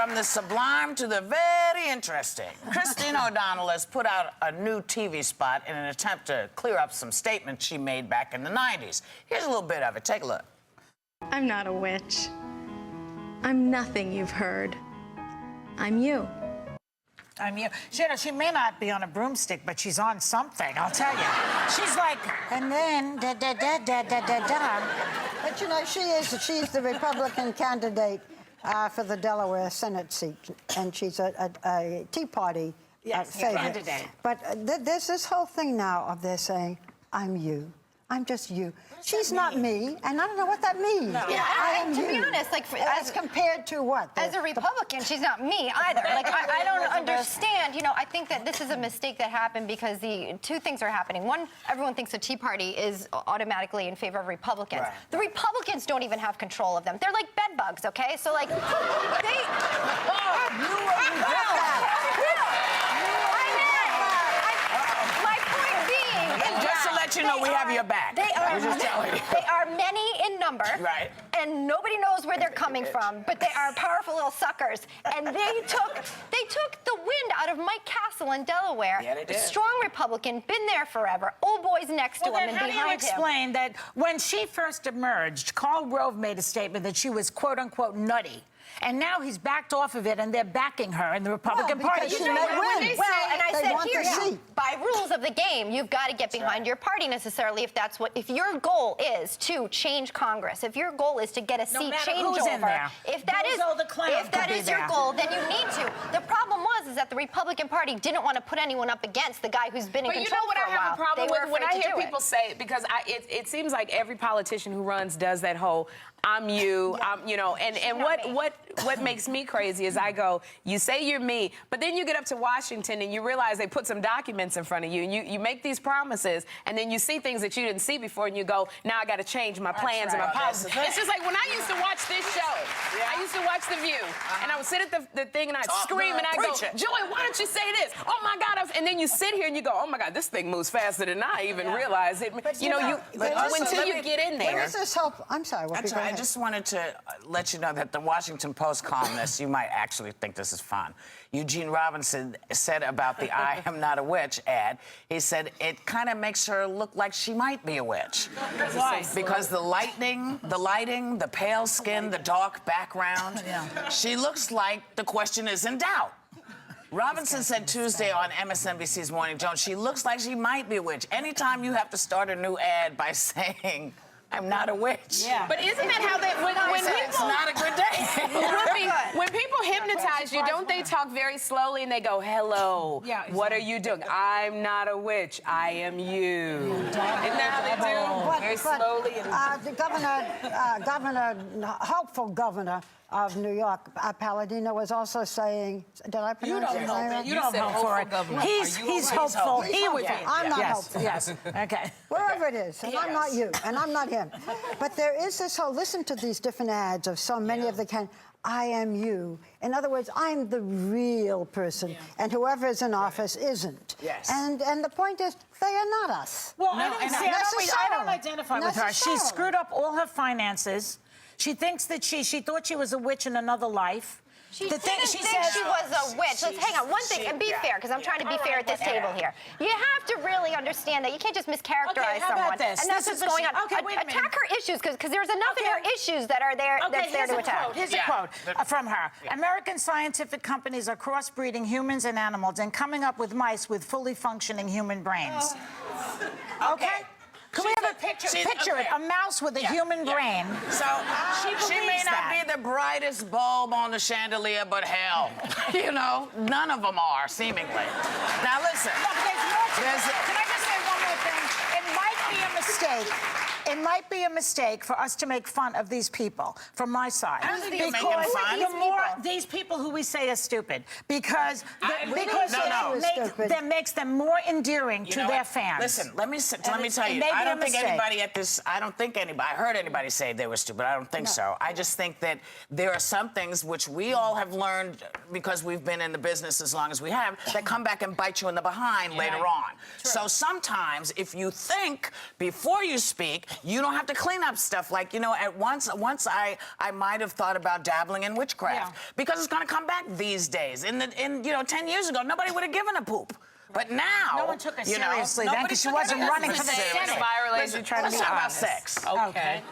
From the sublime to the very interesting, Christine O'Donnell has put out a new TV spot in an attempt to clear up some statements she made back in the 90s. Here's a little bit of it. Take a look. I'm not a witch. I'm nothing you've heard. I'm you. I'm you. She may not be on a broomstick, but she's on something, I'll tell you. She's like, and then, da-da-da-da-da-da-da. But, you know, she's the Republican candidate for the Delaware Senate seat, and she's a Tea Party favorite. Candidate. But there's this whole thing now of they're saying, I'm you. I'm just you. She's not me, and I don't know what that means. No. Yeah, I am to you. be honest, like as compared to what? As a Republican, she's not me either. Like I don't understand. You know, I think that this is a mistake that happened because the two things are happening. One, everyone thinks the Tea Party is automatically in favor of Republicans. Right. The Republicans don't even have control of them. They're like bed bugs, okay? So like they. Just to let you know, we have your back. They are many in number. Right. And nobody knows where they're coming from, but they are powerful little suckers. And they took the wind out of Mike Castle in Delaware. Yeah, they did. Strong Republican, been there forever. Old boys next to him and behind him. How do you explain that when she first emerged, Karl Rove made a statement that she was quote-unquote nutty. And now he's backed off of it, and they're backing her in the Republican Party. Because she may win. Well, and I They said want here, the seat. by rules of the game, you've got to get behind your party necessarily if your goal is to change Congress, if your goal is to get a seat changeover, if that is your goal, then you need to. The problem is that the Republican Party didn't want to put anyone up against the guy who's been in control for a while. But you know what I have a problem with? When I hear people say say, because it seems like every politician who runs does that whole, I'm you, you know, and what makes me crazy is I go, you say you're me, but then you get up to Washington and you realize they put some documents in front of you, and you make these promises, and then you see things that you didn't see before, and you go, now I got to change my plans and my policies. It's just like when I used to watch this show, I used to watch The View, and I would sit at the thing and I'd scream and I'd go, Joy, why don't you say this? Oh my God, and then you sit here and you go, oh my God, this thing moves faster than I even realized it. But you know, until you get in there. There is this hope. I'm sorry, That's right. I just wanted to let you know that the Washington Post columnist, you might actually think this is fun, Eugene Robinson said about the I am not a witch ad, he said it kind of makes her look like she might be a witch. Why? Because the lighting, the pale skin, the dark background, she looks like the question is in doubt. Robinson said Tuesday on MSNBC's Morning Joe, she looks like she might be a witch. Anytime you have to start a new ad by saying, I'm not a witch. Yeah. But isn't that how they, when It's people... not a good day. When people hypnotize you, don't they talk very slowly and they go, hello, what are you doing? I'm not a witch, I am you. Isn't that how they do? Very slowly. The hopeful governor of New York, Palladino, was also saying, did I pronounce his name right? You don't hope for it. He's hopeful. He would be. I'm not hopeful. Yes. Okay. Wherever it is, and I'm not you, and I'm not him. But there is this whole, listen to these different ads of so many of the I am you. In other words, I'm the real person, and whoever is in office isn't. Yes. And the point is, they are not us. Well, I don't identify with her. She screwed up all her finances. She thinks that she thought she was a witch in another life. She didn't think she was a witch. Let's hang on one thing and be fair, because I'm trying to be fair at this table here. You have to really understand that you can't just mischaracterize someone. This? And that's what's going on. Okay, wait a minute. Attack her issues, because there's enough in her issues that are there that's there to attack. Here's a quote from her. American scientific companies are crossbreeding humans and animals and coming up with mice with fully functioning human brains. Okay? Can we have a picture it? A mouse with a human brain. So she may not be the brightest bulb on the chandelier, but hell, you know, none of them are, seemingly. Now listen. Can I just say one more thing? It might be a mistake. It might be a mistake for us to make fun of these people, from my side. I don't think you're making fun. These people who we say are stupid, because that makes them more endearing to their fans. Listen, let me tell you, I don't think anybody at this, I heard anybody say they were stupid. I don't think so. I just think that there are some things which we all have learned because we've been in the business as long as we have, that come back and bite you in the behind later on. So sometimes if you think Before you speak, you don't have to clean up stuff like, you know, at once I might have thought about dabbling in witchcraft because it's going to come back these days. In 10 years ago, nobody would have given a poop. But now, no one took her seriously then because she wasn't running for the Senate. Let's talk about sex. Okay.